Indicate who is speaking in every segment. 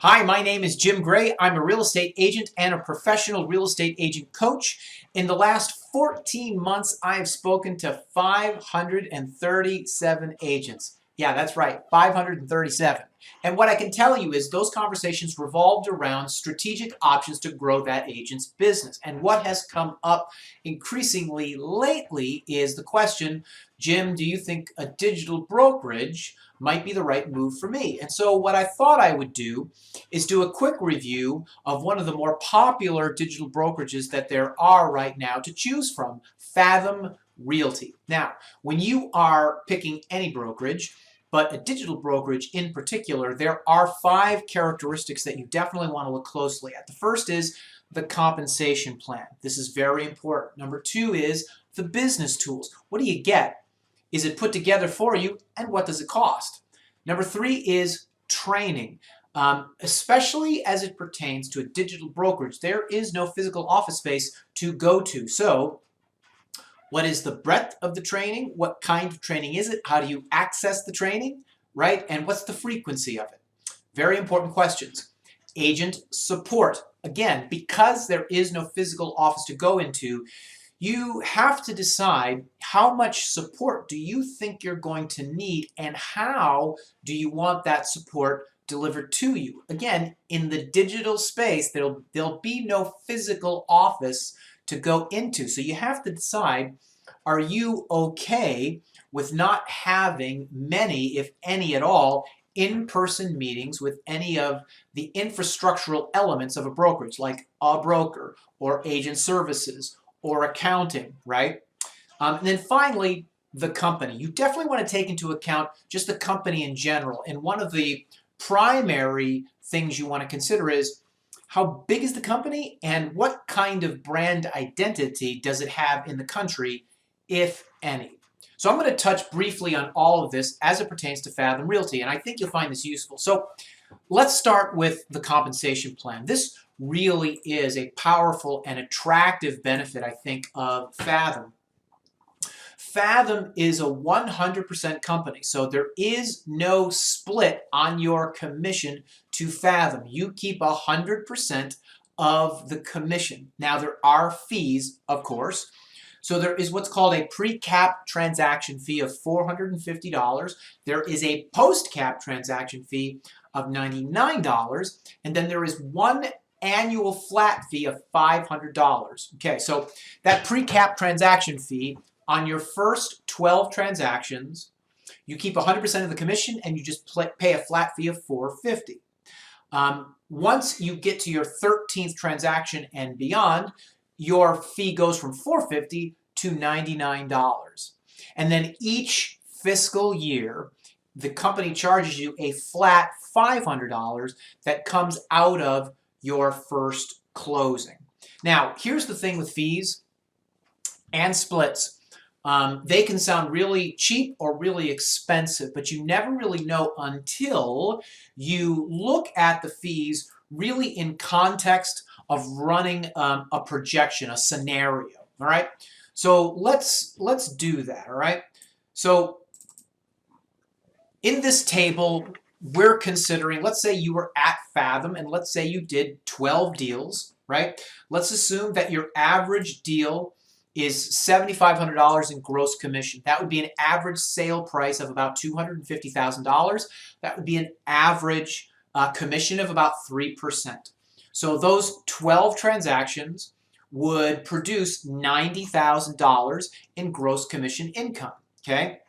Speaker 1: Hi, my name is Jim Gray. I'm a real estate agent and a professional real estate agent coach. In the last 14 months, I have spoken to 537 agents. Yeah, that's right, 537. And what I can tell you is those conversations revolved around strategic options to grow that agent's business. And what has come up increasingly lately is the question, Jim, do you think a digital brokerage might be the right move for me? And so what I thought I would do is do a quick review of one of the more popular digital brokerages that there are right now to choose from, Fathom Realty. Now, when you are picking any brokerage, but a digital brokerage in particular, there are 5 characteristics that you definitely want to look closely at. The first is the compensation plan. This is very important. Number 2 is the business tools. What do you get? Is it put together for you, and what does it cost? Number 3 is training. Especially as it pertains to a digital brokerage, there is no physical office space to go to. So what is the breadth of the training? What kind of training is it? How do you access the training, right? And what's the frequency of it? Very important questions. Agent support. Again, because there is no physical office to go into, you have to decide how much support do you think you're going to need and how do you want that support delivered to you. Again, in the digital space, there'll be no physical office to go into. So you have to decide, are you okay with not having many, if any at all, in-person meetings with any of the infrastructural elements of a brokerage, like a broker or agent services or accounting, right? And then finally, the company. You definitely want to take into account just the company in general. And one of the primary things you want to consider is how big is the company and what kind of brand identity does it have in the country, if any. So I'm going to touch briefly on all of this as it pertains to Fathom Realty, and I think you'll find this useful. So let's start with the compensation plan. This really is a powerful and attractive benefit, I think, of Fathom. Fathom is a 100% company, so there is no split on your commission to Fathom. You keep 100% of the commission. Now, there are fees, of course. So there is what's called a pre-cap transaction fee of $450. There is a post-cap transaction fee of $99. And then there is one annual flat fee of $500. Okay, so that pre-cap transaction fee on your first 12 transactions, you keep 100% of the commission and you just pay a flat fee of $450. Once you get to your 13th transaction and beyond, your fee goes from $450 to $99. And then each fiscal year, the company charges you a flat $500 that comes out of your first closing. Now, here's the thing with fees and splits. They can sound really cheap or really expensive, but you never really know until you look at the fees really in context of running a projection, a scenario, all right? So let's do that, all right? So in this table, we're considering, let's say you were at Fathom and let's say you did 12 deals, right? Let's assume that your average deal is $7,500 in gross commission. That would be an average sale price of about $250,000. That would be an average commission of about 3%. So those 12 transactions would produce $90,000 in gross commission income, okay?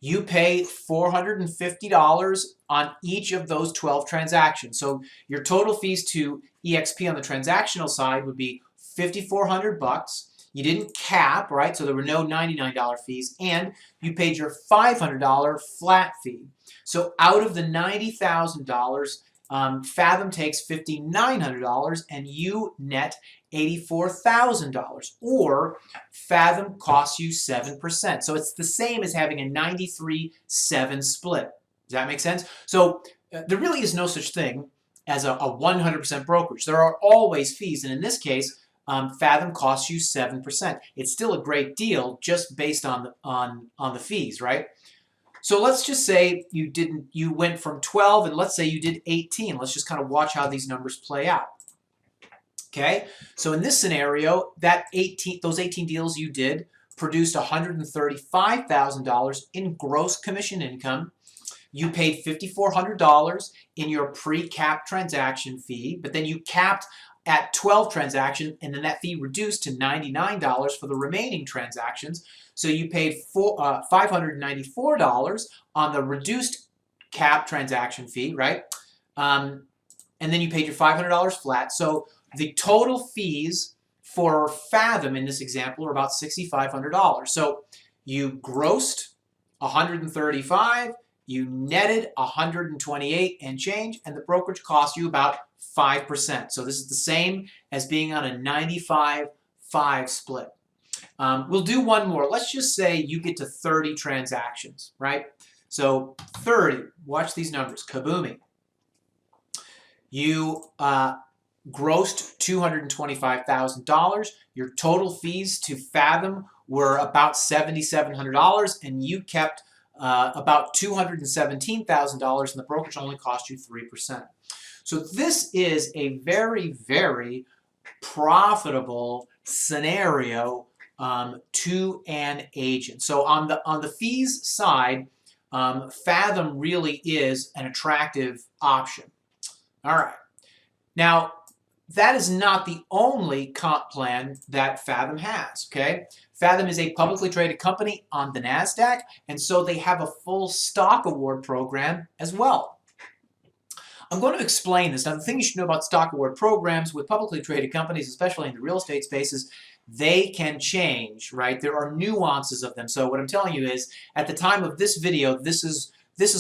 Speaker 1: You pay $450 on each of those 12 transactions. So your total fees to EXP on the transactional side would be $5,400. You didn't cap, right? So there were no $99 fees, and you paid your $500 flat fee. So out of the $90,000, Fathom takes $5,900 and you net $84,000, or Fathom costs you 7%. So it's the same as having a 93-7 split. Does that make sense? So there really is no such thing as a 100% brokerage. There are always fees, and in this case, Fathom costs you 7%. It's still a great deal just based on the fees, right? So let's just say you went from 12 and let's say you did 18. Let's just kind of watch how these numbers play out. Okay, so in this scenario, those 18 deals you did produced $135,000 in gross commission income. You paid $5,400 in your pre-cap transaction fee, but then you capped at 12 transactions, and then that fee reduced to $99 for the remaining transactions. So you paid $594 on the reduced cap transaction fee, right? And then you paid your $500 flat. So the total fees for Fathom in this example are about $6,500. So you grossed $135, you netted $128 and change, and the brokerage cost you about 5%. So this is the same as being on a 95-5 split. We'll do one more. Let's just say you get to 30 transactions, right? So 30, watch these numbers, kabooming. You grossed $225,000. Your total fees to Fathom were about $7,700, and you kept about $217,000, and the brokerage only cost you 3%. So this is a very, very profitable scenario to an agent. So on the fees side, Fathom really is an attractive option. All right. Now, that is not the only comp plan that Fathom has, okay? Fathom is a publicly traded company on the NASDAQ, and so they have a full stock award program as well. I'm going to explain this. Now, the thing you should know about stock award programs with publicly traded companies, especially in the real estate spaces, they can change, right? There are nuances of them. So what I'm telling you is, at the time of this video, this is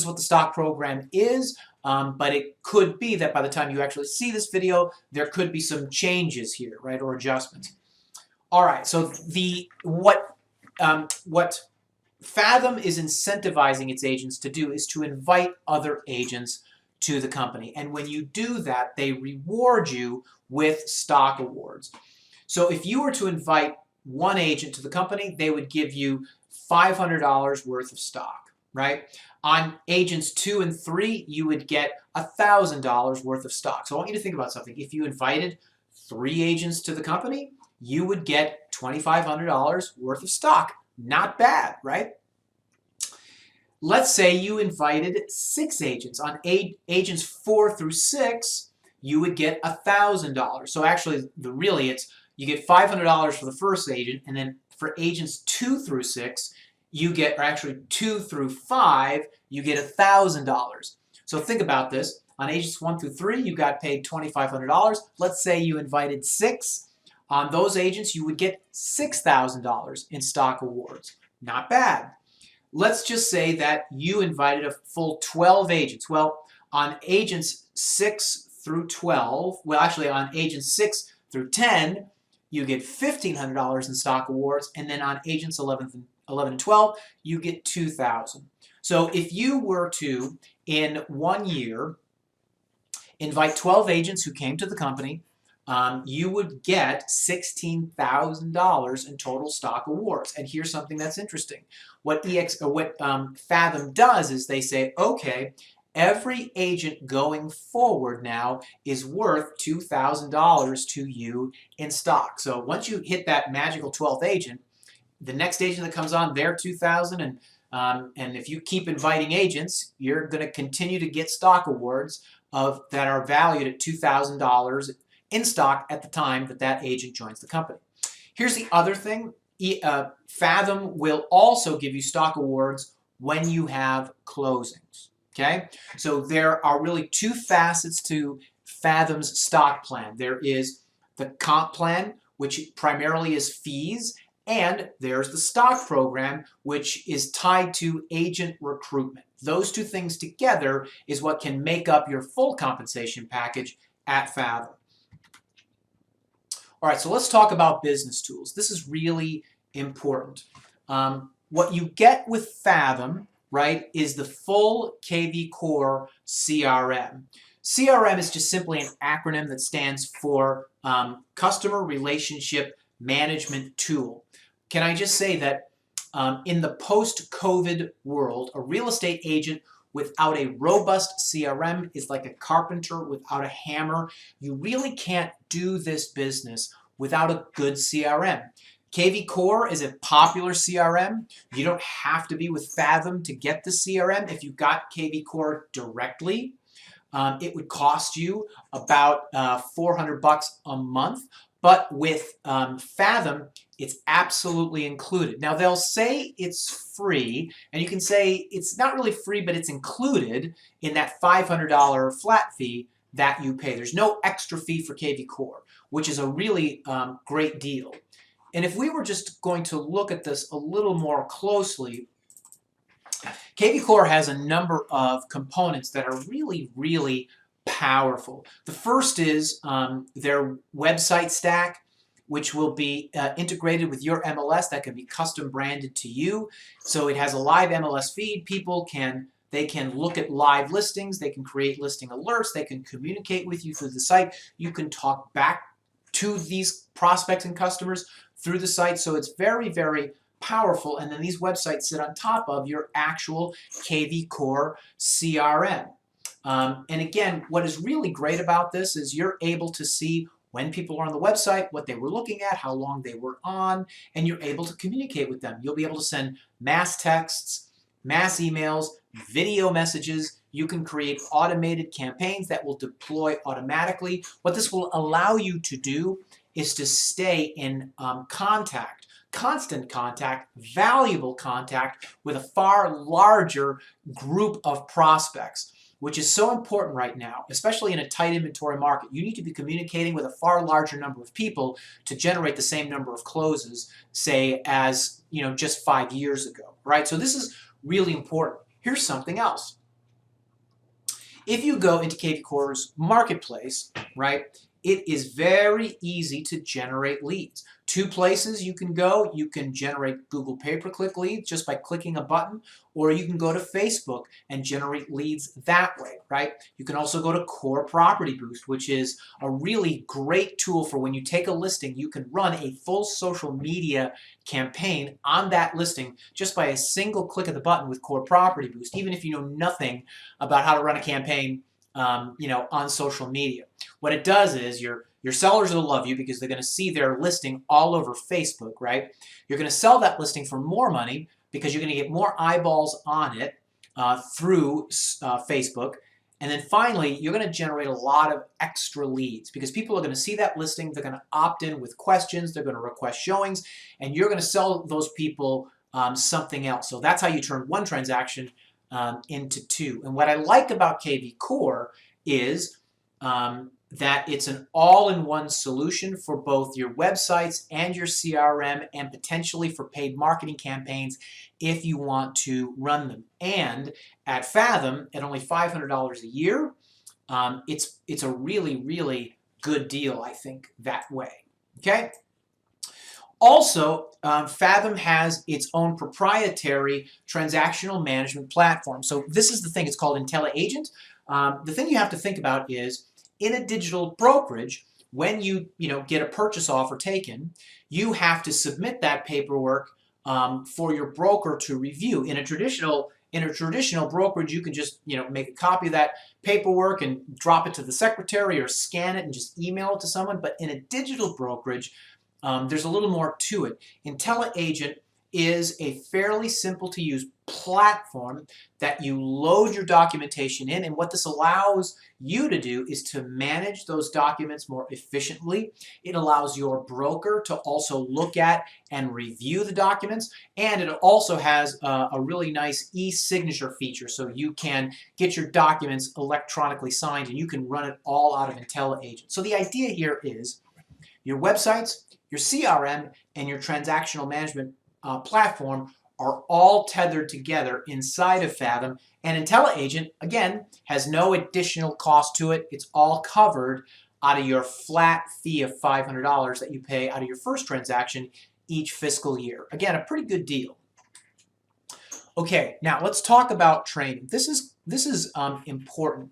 Speaker 1: what the stock program is. But it could be that by the time you actually see this video, there could be some changes here, right, or adjustments. All right, so what Fathom is incentivizing its agents to do is to invite other agents to the company. And when you do that, they reward you with stock awards. So if you were to invite one agent to the company, they would give you $500 worth of stock, right? On agents 2 and 3, you would get $1,000 worth of stock. So I want you to think about something. If you invited 3 agents to the company, you would get $2,500 worth of stock. Not bad, right? Let's say you invited 6 agents. On agents 4 through 6, you would get $1,000. So actually, you get $500 for the first agent, and then for agents 2 through 6, you get, or actually 2 through 5, you get $1,000. So think about this. On agents 1 through 3, you got paid $2,500. Let's say you invited 6. On those agents, you would get $6,000 in stock awards. Not bad. Let's just say that you invited a full 12 agents. Well, on agents 6 through 12, well, actually on agents 6 through 10, you get $1,500 in stock awards, and then on agents 11 and 12, you get $2,000. So if you were to, in 1 year, invite 12 agents who came to the company, you would get $16,000 in total stock awards. And here's something that's interesting. What Fathom does is they say, okay, every agent going forward now is worth $2,000 to you in stock. So once you hit that magical 12th agent, the next agent that comes on, they're $2,000, and if you keep inviting agents, you're going to continue to get stock awards that are valued at $2,000 in stock at the time that agent joins the company. Here's the other thing. Fathom will also give you stock awards when you have closings. Okay? So there are really 2 facets to Fathom's stock plan. There is the comp plan, which primarily is fees, and there's the stock program, which is tied to agent recruitment. Those 2 things together is what can make up your full compensation package at Fathom. All right, so let's talk about business tools. This is really important. What you get with Fathom, right, is the full KV Core CRM. CRM is just simply an acronym that stands for Customer Relationship Management Tool. Can I just say that in the post-COVID world, a real estate agent without a robust CRM is like a carpenter without a hammer. You really can't do this business without a good CRM. KV Core is a popular CRM. You don't have to be with Fathom to get the CRM. If you got KV Core directly, it would cost you about $400 a month. But with Fathom, it's absolutely included. Now, they'll say it's free, and you can say it's not really free, but it's included in that $500 flat fee that you pay. There's no extra fee for KV Core, which is a really great deal. And if we were just going to look at this a little more closely, KV Core has a number of components that are really, really powerful. The first is their website stack, which will be integrated with your MLS that can be custom branded to you. So it has a live MLS feed. They can look at live listings. They can create listing alerts. They can communicate with you through the site. You can talk back to these prospects and customers through the site. So it's very, very powerful. And then these websites sit on top of your actual KV Core CRM. And again, what is really great about this is you're able to see when people are on the website, what they were looking at, how long they were on, and you're able to communicate with them. You'll be able to send mass texts, mass emails, video messages. You can create automated campaigns that will deploy automatically. What this will allow you to do is to stay in contact, constant contact, valuable contact with a far larger group of prospects, which is so important right now, especially in a tight inventory market. You need to be communicating with a far larger number of people to generate the same number of closes, say, as just 5 years ago, right? So this is really important. Here's something else. If you go into KV Core's marketplace, right, it is very easy to generate leads. 2 places you can go. You can generate Google pay-per-click leads just by clicking a button, or you can go to Facebook and generate leads that way, right? You can also go to Core Property Boost, which is a really great tool for when you take a listing, you can run a full social media campaign on that listing just by a single click of the button with Core Property Boost, even if you know nothing about how to run a campaign on social media. What it does is your sellers will love you because they're going to see their listing all over Facebook, right? You're going to sell that listing for more money because you're going to get more eyeballs on it through Facebook. And then finally, you're going to generate a lot of extra leads because people are going to see that listing. They're going to opt in with questions. They're going to request showings, and you're going to sell those people something else. So that's how you turn one transaction into 2. And what I like about KV Core is that it's an all-in-one solution for both your websites and your CRM, and potentially for paid marketing campaigns if you want to run them. And at Fathom, at only $500 a year, it's a really, really good deal, I think, that way. Okay? Also, Fathom has its own proprietary transactional management platform. So this is the thing. It's called IntelliAgent. The thing you have to think about is, in a digital brokerage, when you get a purchase offer taken, you have to submit that paperwork for your broker to review. In a traditional brokerage, you can just make a copy of that paperwork and drop it to the secretary or scan it and just email it to someone. But in a digital brokerage, there's a little more to it. IntelliAgent is a fairly simple to use platform that you load your documentation in, and what this allows you to do is to manage those documents more efficiently. It allows your broker to also look at and review the documents, and it also has a really nice e-signature feature, so you can get your documents electronically signed and you can run it all out of IntelliAgent. So the idea here is your websites, your CRM, and your transactional management platform are all tethered together inside of Fathom, and IntelliAgent, again, has no additional cost to it. It's all covered out of your flat fee of $500 that you pay out of your first transaction each fiscal year. Again, a pretty good deal. Okay, now let's talk about training. This is important.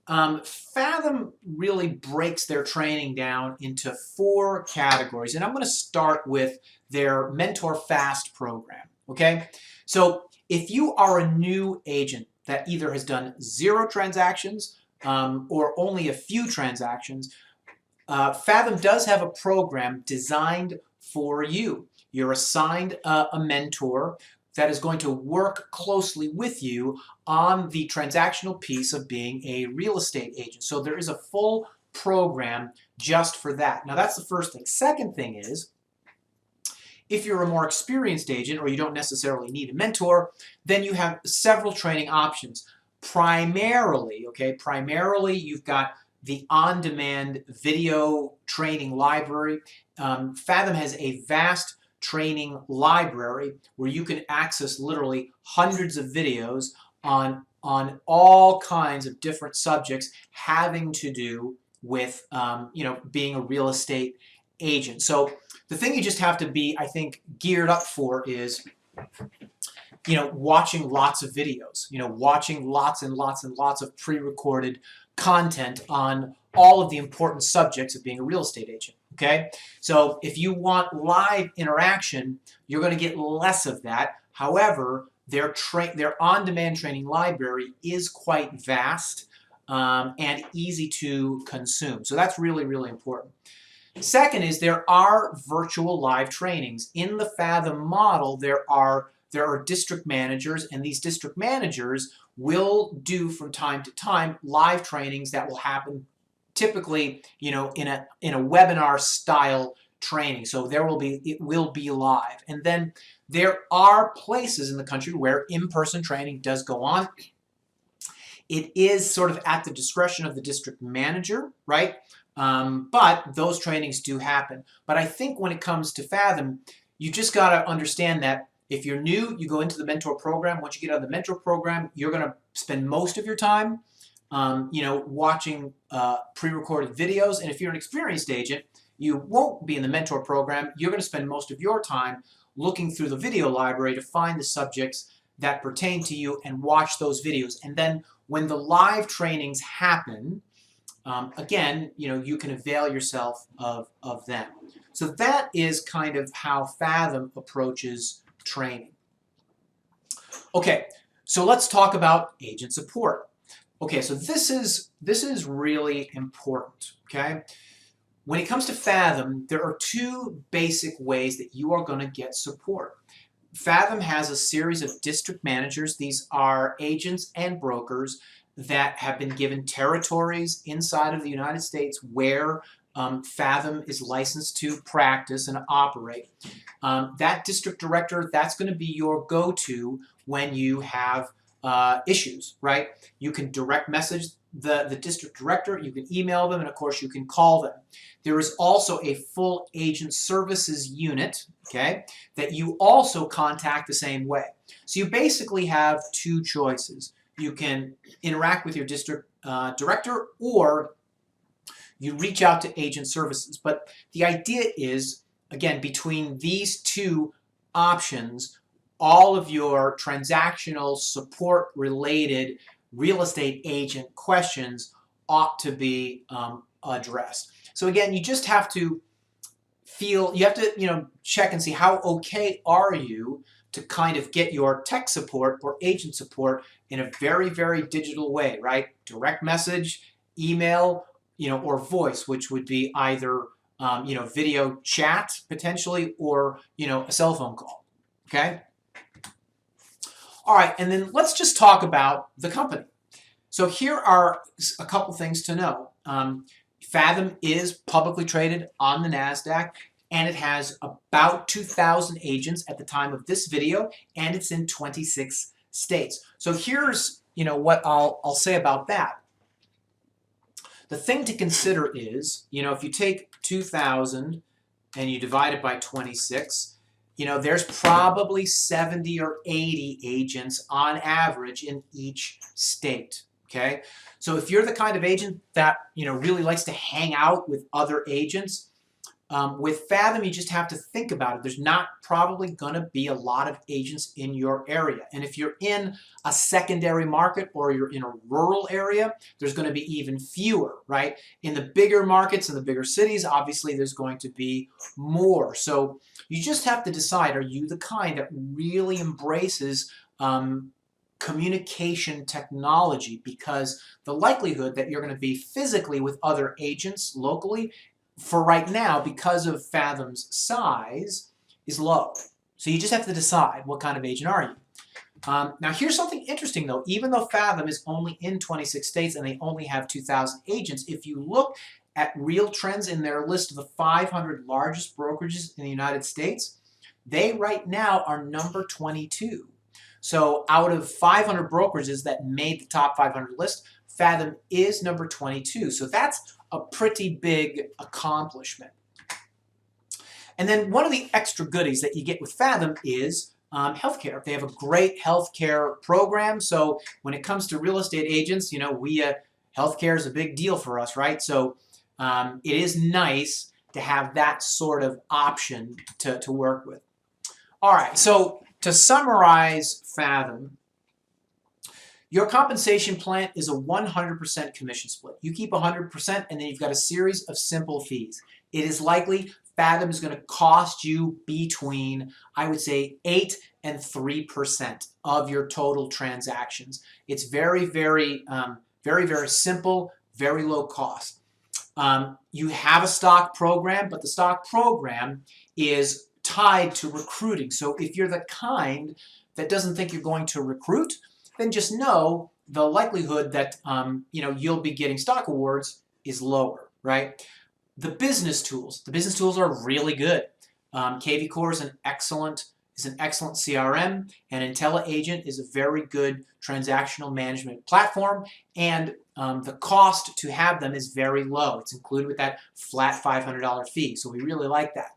Speaker 1: Fathom really breaks their training down into 4 categories, and I'm going to start with their Mentor Fast program. okay? So if you are a new agent that either has done 0 transactions or only a few transactions, Fathom does have a program designed for you. You're assigned a mentor that is going to work closely with you on the transactional piece of being a real estate agent. So there is a full program just for that. Now that's the first thing. Second thing is, if you're a more experienced agent or you don't necessarily need a mentor, then you have several training options. Primarily, you've got the on-demand video training library. Fathom has a vast training library where you can access literally hundreds of videos on all kinds of different subjects having to do with being a real estate agent. So the thing you just have to be, I think, geared up for is, watching lots of videos, watching lots and lots and lots of pre-recorded content on all of the important subjects of being a real estate agent, okay? So if you want live interaction, you're going to get less of that. However, their on-demand training library is quite vast and easy to consume. So that's really, really important. Second is there are virtual live trainings. In the Fathom model, there are district managers, and these district managers will do from time to time live trainings that will happen typically, in a webinar style training. So it will be live. And then there are places in the country where in-person training does go on. It is sort of at the discretion of the district manager, right? But those trainings do happen. But I think when it comes to Fathom, you just got to understand that if you're new, you go into the mentor program. Once you get out of the mentor program, you're going to spend most of your time, watching pre-recorded videos. And if you're an experienced agent, you won't be in the mentor program. You're going to spend most of your time looking through the video library to find the subjects that pertain to you and watch those videos. And then when the live trainings happen, again, you can avail yourself of them. So that is kind of how Fathom approaches training. Okay, so let's talk about agent support. Okay, so this is really important, okay? When it comes to Fathom, there are 2 basic ways that you are going to get support. Fathom has a series of district managers. These are agents and brokers that have been given territories inside of the United States where Fathom is licensed to practice and operate. That district director, that's going to be your go-to when you have issues, right? You can direct message the district director, you can email them, and of course you can call them. There is also a full agent services unit, okay, that you also contact the same way. So you basically have 2 choices. You can interact with your district director, or you reach out to agent services. But the idea is, again, between these 2 options, all of your transactional support related real estate agent questions ought to be addressed. So again, you just have to check and see how okay are you to kind of get your tech support or agent support in a very, very digital way, right? Direct message, email, or voice, which would be either, video chat potentially, or, a cell phone call, okay? All right, and then let's just talk about the company. So here are a couple things to know. Fathom is publicly traded on the NASDAQ, and it has about 2,000 agents at the time of this video, and it's in 26 states. So here's, what I'll say about that. The thing to consider is, if you take 2,000 and you divide it by 26, there's probably 70 or 80 agents on average in each state, okay? So if you're the kind of agent that, really likes to hang out with other agents, With Fathom, you just have to think about it. There's not probably going to be a lot of agents in your area. And if you're in a secondary market or you're in a rural area, there's going to be even fewer, right? In the bigger markets, in the bigger cities, obviously there's going to be more. So you just have to decide, are you the kind that really embraces communication technology? Because the likelihood that you're going to be physically with other agents locally for right now, because of Fathom's size, is low. So you just have to decide, what kind of agent are you? Now here's something interesting though. Even though Fathom is only in 26 states and they only have 2,000 agents, if you look at Real Trends in their list of the 500 largest brokerages in the United States, they right now are number 22. So out of 500 brokerages that made the top 500 list, Fathom is number 22. So that's a pretty big accomplishment. And then one of the extra goodies that you get with Fathom is healthcare. They have a great healthcare program. So when it comes to real estate agents, healthcare is a big deal for us, right? So it is nice to have that sort of option to work with. All right, so to summarize Fathom, your compensation plan is a 100% commission split. You keep 100% and then you've got a series of simple fees. It is likely Fathom is going to cost you between, I would say, 8 and 3% of your total transactions. It's very, very simple, very low cost. You have a stock program, but the stock program is tied to recruiting. So if you're the kind that doesn't think you're going to recruit, then just know the likelihood that you'll be getting stock awards is lower, right? The business tools are really good. KV Core is an excellent CRM, and IntelliAgent is a very good transactional management platform, and the cost to have them is very low. It's included with that flat $500 fee, so we really like that.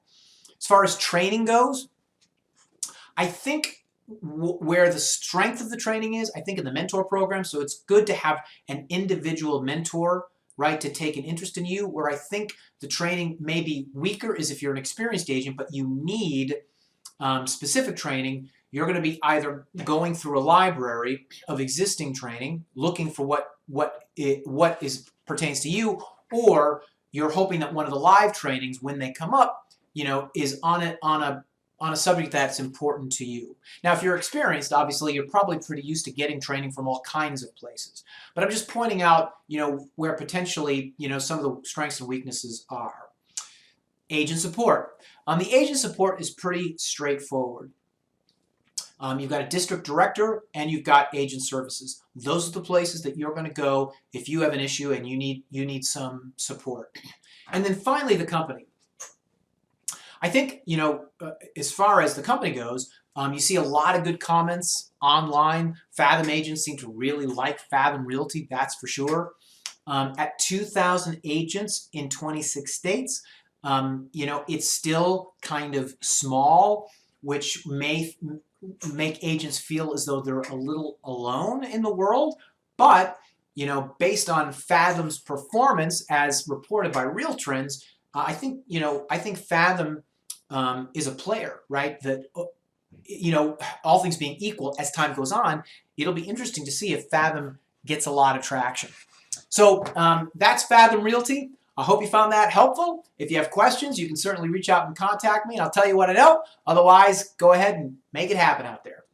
Speaker 1: As far as training goes, I think where the strength of the training is, I think in the mentor program. So it's good to have an individual mentor, right, to take an interest in you. Where I think the training may be weaker is if you're an experienced agent, but you need specific training. You're going to be either going through a library of existing training, looking for what pertains to you, or you're hoping that one of the live trainings, when they come up, is on a subject that's important to you. Now, if you're experienced, obviously, you're probably pretty used to getting training from all kinds of places. But I'm just pointing out, where potentially, some of the strengths and weaknesses are. Agent support. The agent support is pretty straightforward. You've got a district director and you've got agent services. Those are the places that you're going to go if you have an issue and you need some support. And then finally, the company. I think, as far as the company goes, you see a lot of good comments online. Fathom agents seem to really like Fathom Realty, that's for sure. At 2,000 agents in 26 states, it's still kind of small, which may make agents feel as though they're a little alone in the world. But, based on Fathom's performance as reported by Real Trends, I think Fathom is a player, right? That, all things being equal, as time goes on, it'll be interesting to see if Fathom gets a lot of traction. So that's Fathom Realty. I hope you found that helpful. If you have questions, you can certainly reach out and contact me, and I'll tell you what I know. Otherwise, go ahead and make it happen out there.